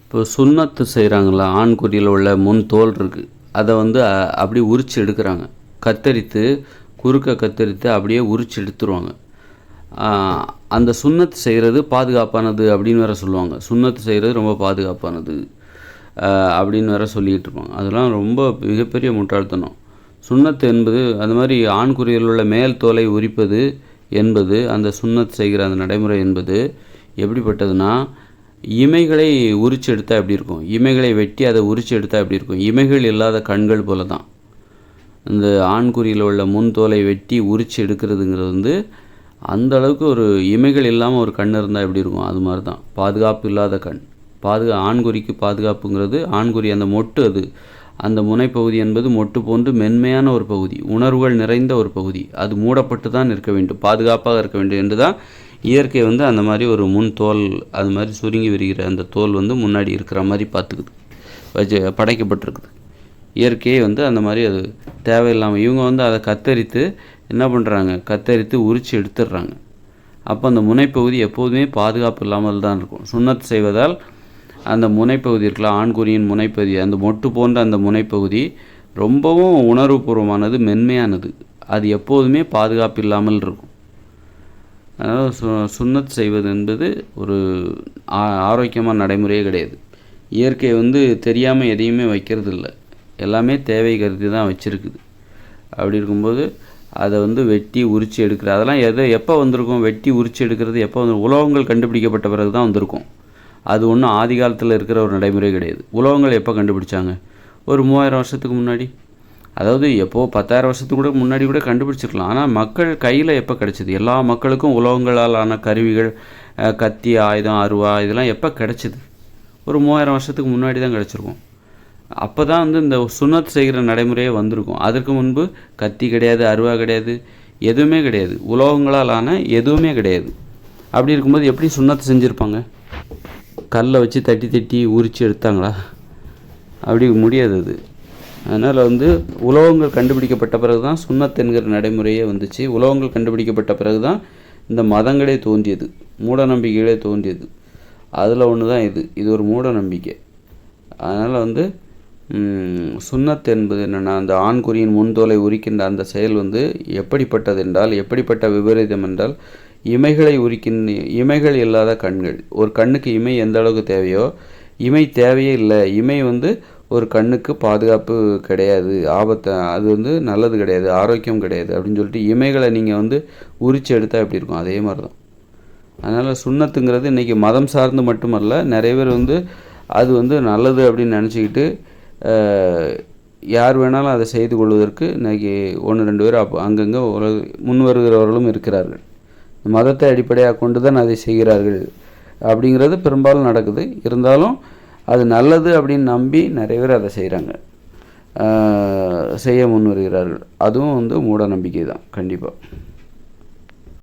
இப்போ சுன்னத்து செய்கிறாங்களா, ஆண்குறியில் உள்ள முன் தோல் இருக்குது, அதை வந்து அப்படியே உரித்து எடுக்கிறாங்க. கத்தரித்து குறுக்க கத்தரித்து அப்படியே உரித்து எடுத்துருவாங்க. அந்த சுன்னத்து செய்கிறது பாதுகாப்பானது அப்படின்னு வேறு சொல்லுவாங்க. சுன்னத்து செய்கிறது ரொம்ப பாதுகாப்பானது அப்படின்னு வேறு சொல்லிக்கிட்டு இருப்பாங்க. அதெல்லாம் ரொம்ப மிகப்பெரிய முட்டாள்தனம். சுன்னத்து என்பது அந்த மாதிரி ஆண்குறியில் உள்ள மேல் தோலை உரிப்பது என்பது, அந்த சுன்னத் செய்கிற அந்த நடைமுறை என்பது எப்படிப்பட்டதுன்னா, இமைகளை உரிச்சு எடுத்தால் எப்படி இருக்கும், இமைகளை வெட்டி அதை உரிச்சு எடுத்தால் எப்படி இருக்கும், இமைகள் இல்லாத கண்கள் போல தான் இந்த ஆண்குறியில் உள்ள முன் தோலை வெட்டி உரிச்சு எடுக்கிறதுங்கிறது வந்து அந்த அளவுக்கு ஒரு இமைகள் இல்லாமல் ஒரு கண் இருந்தால் எப்படி இருக்கும், அது மாதிரி தான் பாதுகாப்பு இல்லாத கண். ஆண்குறிக்கு பாதுகாப்புங்கிறது, ஆண்குறி அந்த மொட்டு, அது அந்த முனைப்பகுதி என்பது மொட்டு போன்று மென்மையான ஒரு பகுதி, உணர்வுகள் நிறைந்த ஒரு பகுதி, அது மூடப்பட்டு தான் இருக்க வேண்டும், பாதுகாப்பாக இருக்க வேண்டும் என்று தான் இயற்கை வந்து அந்த மாதிரி ஒரு முன் தோல், அது மாதிரி சுருங்கி விரிகிற அந்த தோல் வந்து முன்னாடி இருக்கிற மாதிரி பார்த்துக்குது, படைக்கப்பட்டிருக்குது. இயற்கையே வந்து அந்த மாதிரி அது தேவையில்லாமல் இவங்க வந்து அதை கத்தரித்து என்ன பண்ணுறாங்க, கத்தரித்து உரித்து எடுத்துடுறாங்க. அப்போ அந்த முனைப்பகுதி எப்போதுமே பாதுகாப்பு இல்லாமல் தான் இருக்கும். சுன்னத் செய்வதால் அந்த முனைப்பகுதி இருக்கலாம், ஆண்குறியின் முனைப்பகுதி, அந்த மொட்டு போன்ற அந்த முனைப்பகுதி ரொம்பவும் உணர்வுபூர்வமானது, மென்மையானது, அது எப்போதுமே பாதுகாப்பு இல்லாமல் இருக்கும். அதனால் சுன்னத் செய்வது என்பது ஒரு ஆரோக்கியமான நடைமுறையே கிடையாது. இயற்கை வந்து தெரியாமல் எதையுமே வைக்கிறது இல்லை, எல்லாமே தேவை கருதி தான் வச்சுருக்குது. அப்படி இருக்கும்போது அதை வந்து வெட்டி உரித்து எடுக்கிற, அதெல்லாம் எப்போ வந்திருக்கும், வெட்டி உரித்து எடுக்கிறது எப்போ வந்து உலோகங்கள் கண்டுபிடிக்கப்பட்ட பிறகு தான் வந்திருக்கும். அது ஒன்றும் ஆதி காலத்தில் இருக்கிற ஒரு நடைமுறை கிடையாது. உலோகங்கள் எப்போ கண்டுபிடிச்சாங்க, ஒரு 3000 வருஷத்துக்கு முன்னாடி, அதாவது எப்போது 10,000 வருஷத்துக்கு கூட முன்னாடி கூட கண்டுபிடிச்சிருக்கலாம். ஆனால் மக்கள் கையில் எப்போ கிடச்சிது, எல்லா மக்களுக்கும் உலோகங்களால் ஆன கருவிகள், கத்தி, ஆயுதம், அருவா, இதெல்லாம் எப்போ கிடச்சிது, ஒரு 3000 வருஷத்துக்கு முன்னாடி தான் கிடச்சிருக்கும். அப்போ தான் வந்து இந்த சுன்னத் செய்கிற நடைமுறையே வந்திருக்கும். அதற்கு முன்பு கத்தி கிடையாது, அருவா கிடையாது, எதுவுமே கிடையாது, உலோகங்களால் ஆன எதுவுமே கிடையாது. அப்படி இருக்கும்போது எப்படி சுன்னத் செஞ்சுருப்பாங்க, கல்லை வச்சு தட்டி தட்டி உரித்து எடுத்தாங்களா, அப்படி முடியாது அது. அதனால் வந்து உலோகங்கள் கண்டுபிடிக்கப்பட்ட பிறகு தான் சுன்னத் என்கிற நடைமுறையே வந்துச்சு. உலோகங்கள் கண்டுபிடிக்கப்பட்ட பிறகு தான் இந்த மதங்களே தோன்றியது, மூட நம்பிக்கைகளே தோன்றியது. அதில் ஒன்று தான் இது ஒரு மூட நம்பிக்கை. அதனால் வந்து சுன்னத் என்பது என்னென்னா, அந்த ஆண்குறியின் முன்தோலை உரிக்கின்ற அந்த செயல் வந்து எப்படிப்பட்டது என்றால், எப்படிப்பட்ட விபரீதம் என்றால், இமைகள் இல்லாத கண்கள். ஒரு கண்ணுக்கு இமை எந்த அளவுக்கு தேவையோ, இமை தேவையே இல்லை. இமை வந்து ஒரு கண்ணுக்கு பாதுகாப்பு கிடையாது, ஆபத்து, அது வந்து நல்லது கிடையாது, ஆரோக்கியம் கிடையாது அப்படின்னு சொல்லிட்டு இமைகளை நீங்கள் வந்து உரித்து எடுத்தால் எப்படி இருக்கும், அதே மாதிரி தான். அதனால் சுன்னத்துங்கிறது இன்றைக்கி மதம் சார்ந்து மட்டுமல்ல, நிறைய பேர் வந்து அது வந்து நல்லது அப்படின்னு நினச்சிக்கிட்டு யார் வேணாலும் அதை செய்து கொள்வதற்கு இன்றைக்கி 1-2 பேர் அங்கங்கே முன் வருகிறவர்களும் இருக்கிறார்கள். மதத்தை அடிப்படையாக கொண்டு தான் அதை செய்கிறார்கள் அப்படிங்கிறது பெரும்பாலும் நடக்குது. இருந்தாலும் அது நல்லது அப்படின்னு நம்பி நிறைய பேர் அதை செய்கிறாங்க, செய்ய முன் வருகிறார்கள். அதுவும் வந்து மூட நம்பிக்கை தான் கண்டிப்பாக.